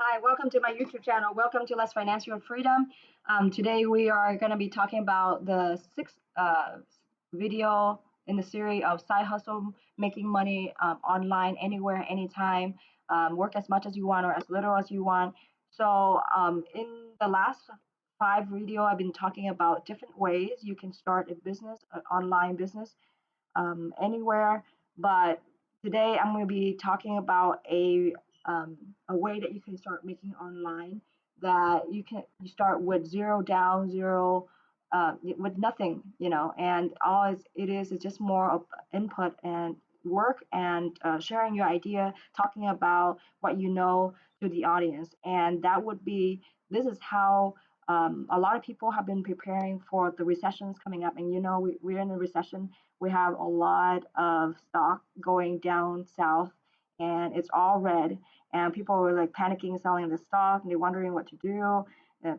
Hi, welcome to my YouTube channel. Welcome to Let's Finance Your Freedom. Today we are going to be talking about the sixth video in the series of side hustle, making money online, anywhere, anytime, work as much as you want or as little as you want. So in the last five video, I've been talking about different ways you can start a business, an online business, anywhere. But today I'm going to be talking about a way that you can start making online that you start with zero down, zero with nothing, and it is just more of input and work and sharing your idea, talking about what you know to the audience, and that would be this is how a lot of people have been preparing for the recessions coming up, and we're in a recession. We have a lot of stock going down south, and it's all red, and people are like panicking selling the stock, and they're wondering what to do.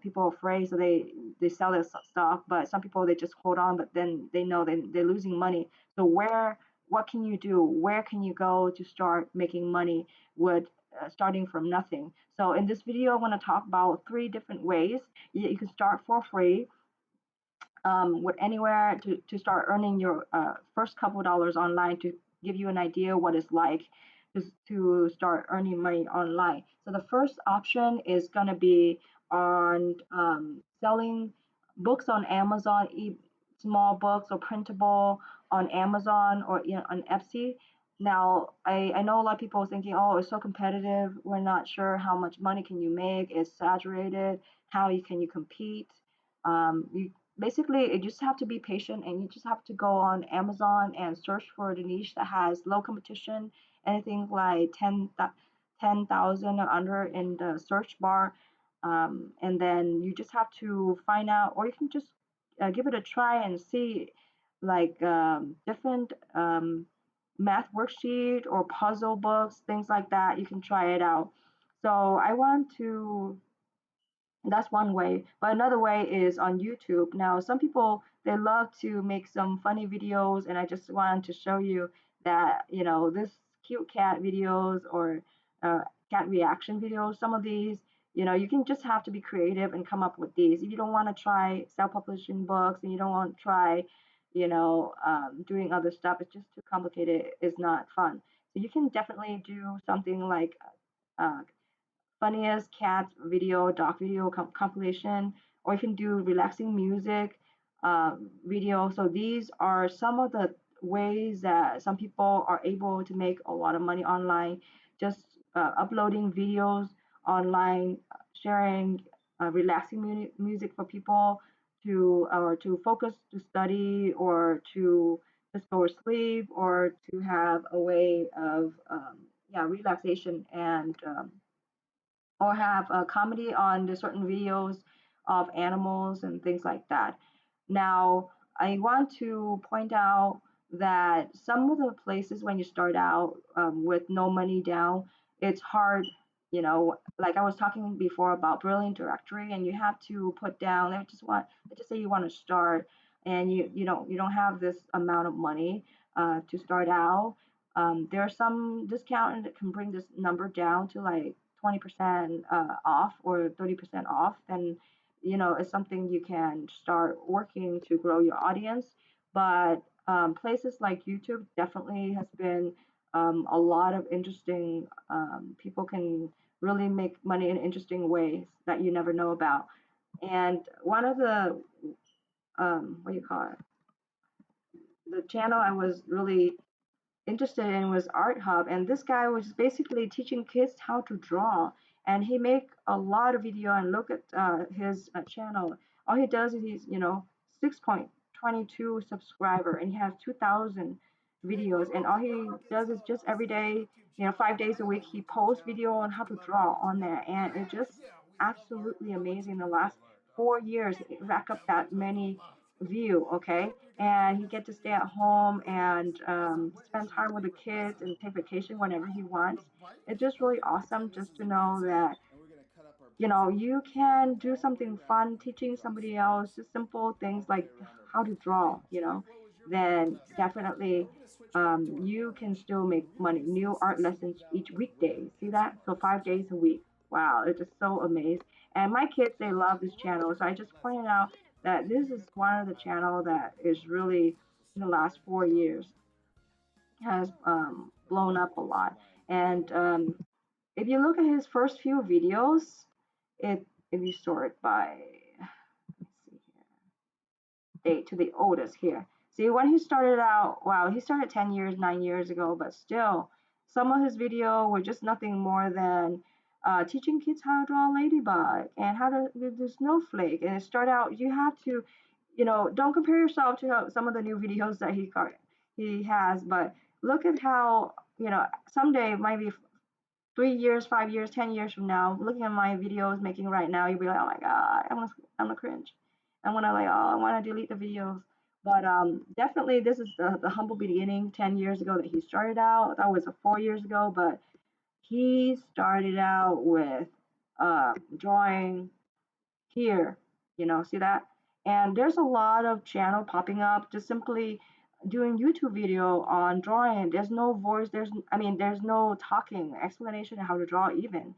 People are afraid, so they sell their stock, but some people they just hold on, but then they know they're losing money. So what can you do? Where can you go to start making money with starting from nothing? So in this video, I want to talk about three different ways you can start for free with anywhere to start earning your first couple dollars online, to give you an idea what it's like to start earning money online. So the first option is going to be on selling books on Amazon, small books or printable on Amazon or on Etsy. Now, I know a lot of people are thinking, oh, it's so competitive. We're not sure how much money can you make. It's saturated. Can you compete? You basically you just have to be patient, and you just have to go on Amazon and search for the niche that has low competition, anything like 10,000 or under in the search bar. And then you just have to find out, or you can just give it a try and see, like different math worksheet or puzzle books, things like that. You can try it out. So I want to that's one way. But another way is on YouTube. Now, some people they love to make some funny videos, and I just wanted to show you that, this cute cat videos or uh, cat reaction videos, some of these, you can just have to be creative and come up with these. If you don't want to try self-publishing books and you don't want to try, doing other stuff, it's just too complicated, it's not fun. So you can definitely do something like uh, funniest cats video, dog video compilation, or you can do relaxing music video. So these are some of the ways that some people are able to make a lot of money online, just uploading videos online, sharing relaxing music for people to focus, to study, or to just go to sleep, or to have a way of yeah, relaxation, and or have a comedy on the certain videos of animals and things like that. Now, I want to point out that some of the places when you start out with no money down, it's hard. Like I was talking before about Brilliant Directory, and you have to put down. Let's just say you want to start, and you don't have this amount of money to start out. There are some discount that can bring this number down to like 20% off or 30% off. Then it's something you can start working to grow your audience. But places like YouTube definitely has been a lot of interesting, people can really make money in interesting ways that you never know about. And one of the what do you call it, the channel I was really interested in was Art Hub, and this guy was basically teaching kids how to draw, and he make a lot of video. And look at his channel. All he does is he's 6.22 subscriber, and he has 2,000 videos, and all he does is just every day, 5 days a week, he posts video on how to draw on there, and it's just absolutely amazing. The last 4 years it rack up that many view, okay, and he get to stay at home and spend time with the kids and take vacation whenever he wants. It's just really awesome just to know that you can do something fun teaching somebody else just simple things like how to draw, then definitely you can still make money. New art lessons each weekday. See that? So 5 days a week. wow, it's just so amazed. And my kids, they love this channel. So I just pointed out that this is one of the channel that is really in the last 4 years has blown up a lot. And if you look at his first few videos, it if you sort by let's see here, date to the oldest here. See, when he started out, wow, he started 10 years, 9 years ago, but still, some of his video were just nothing more than teaching kids how to draw a ladybug and how to do snowflake. And it started out, you have to, don't compare yourself to some of the new videos that he has, but look at how, someday maybe 3 years, 5 years, 10 years from now, looking at my videos making right now, you'll be like, oh my god, I'm gonna cringe. I'm gonna like, oh, I want to delete the videos. But definitely, this is the humble beginning. 10 years ago that he started out. That was 4 years ago, but he started out with drawing here, see that? And there's a lot of channel popping up just simply doing YouTube video on drawing. There's no voice, there's no talking explanation of how to draw even.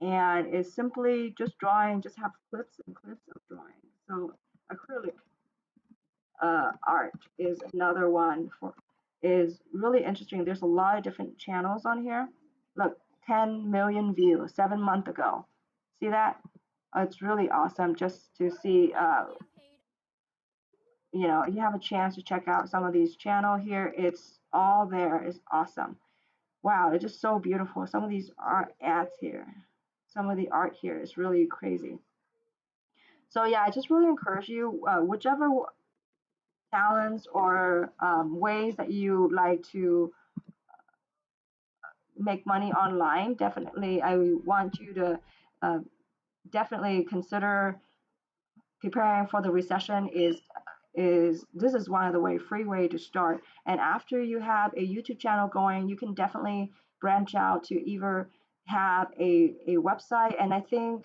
And it's simply just drawing, just have clips and clips of drawing. So acrylic art is another one for is really interesting. There's a lot of different channels on here. Look, 10 million views 7 months ago. See that? It's really awesome just to see. You have a chance to check out some of these channel here. It's all there. It's awesome. Wow, it's just so beautiful. Some of these art ads here, some of the art here is really crazy. So yeah, I just really encourage you, whichever talents or ways that you like to make money online, definitely I want you to uh, definitely consider preparing for the recession is this is one of the free way to start. And after you have a YouTube channel going, you can definitely branch out to either have a website. And I think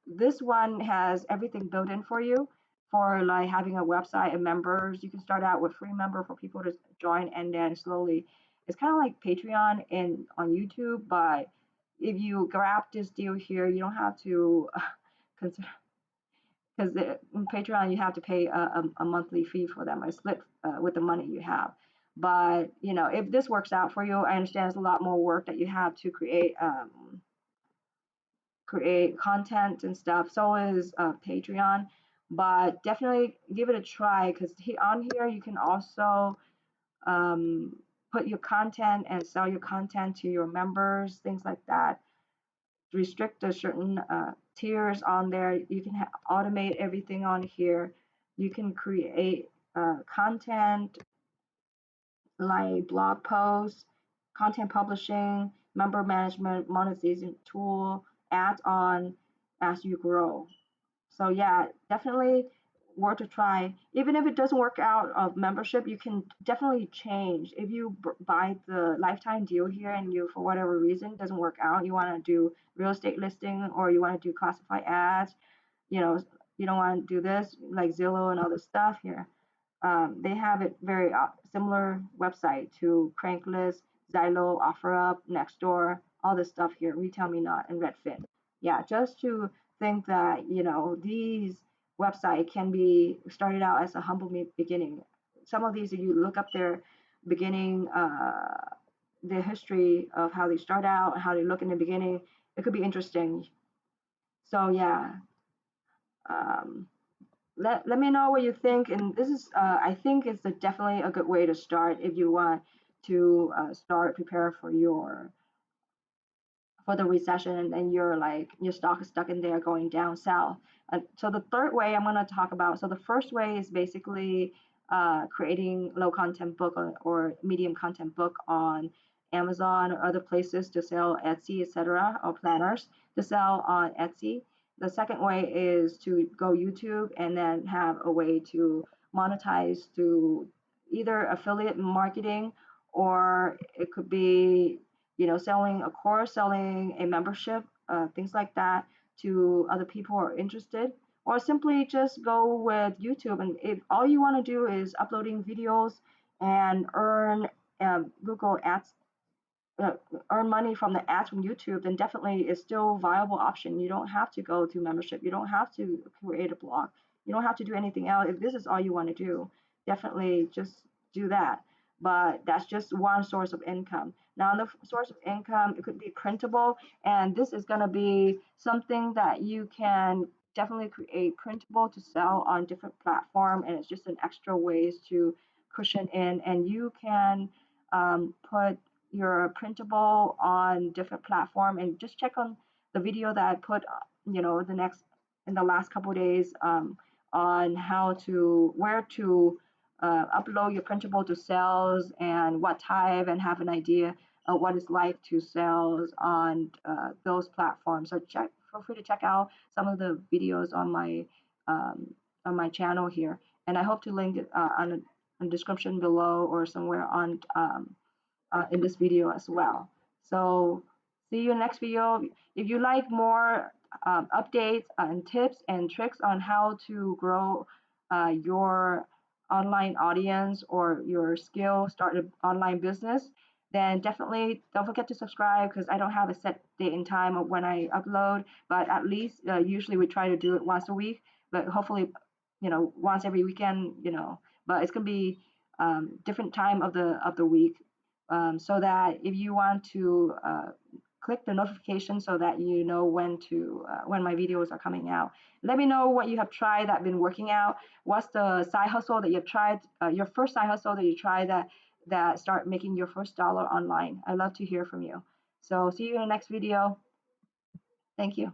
this one has everything built in for you for like having a website and members. You can start out with free member for people to join, and then slowly it's kind of like Patreon in on YouTube, but if you grab this deal here, you don't have to consider because in Patreon you have to pay a monthly fee for them, a split with the money you have. But if this works out for you, I understand it's a lot more work that you have to create content and stuff. So is Patreon, but definitely give it a try because on here you can also um, put your content and sell your content to your members, things like that. Restrict a certain tiers on there. You can automate everything on here. You can create content like blog posts, content publishing, member management, monetization tool, ads on as you grow. So yeah, definitely worth a try. Even if it doesn't work out of membership, you can definitely change. If you buy the lifetime deal here and you, for whatever reason, doesn't work out, you want to do real estate listing or you want to do classified ads, you know, you don't want to do this like Zillow and other stuff here. They have it very similar website to Cranklist, Zillow, OfferUp, Nextdoor, all this stuff here, Retail Me Not, and Redfin. Yeah, just to think that these website can be started out as a humble beginning. Some of these, if you look up their beginning, the history of how they start out, how they look in the beginning, it could be interesting. So yeah. Um, let me know what you think. And this is, I think it's definitely a good way to start if you want to start prepare for the recession and then your stock is stuck in there going down south. So the third way I'm going to talk about, so the first way is basically creating low content book or medium content book on Amazon or other places to sell Etsy, etc., or planners to sell on Etsy. The second way is to go YouTube and then have a way to monetize through either affiliate marketing or it could be selling a course, selling a membership, things like that to other people who are interested, or simply just go with YouTube. And if all you want to do is uploading videos and earn Google Ads uh, earn money from the ads from YouTube, then definitely it's still a viable option. You don't have to go to membership. You don't have to create a blog. You don't have to do anything else. If this is all you want to do, definitely just do that. But that's just one source of income. Now, the source of income, it could be printable, and this is going to be something that you can definitely create printable to sell on different platform, and it's just an extra ways to cushion in, and you can put your printable on different platform, and just check on the video that I put, the next in the last couple of days, on how to where to upload your printable to sales and what type, and have an idea of what it's like to sell on those platforms. So feel free to check out some of the videos um, on my channel here, and I hope to link it on the description below or somewhere on in this video as well. So see you in the next video. If you like more updates and tips and tricks on how to grow your online audience or your skill, start an online business, then definitely don't forget to subscribe, because I don't have a set date and time of when I upload, but at least usually we try to do it once a week, but hopefully, once every weekend, but it's gonna be different time of the week, so that if you want to click the notification so that you know when my videos are coming out. Let me know what you have tried that been working out. What's the side hustle that you've tried, your first side hustle that you tried that start making your first dollar online. I love to hear from you. So see you in the next video. Thank you.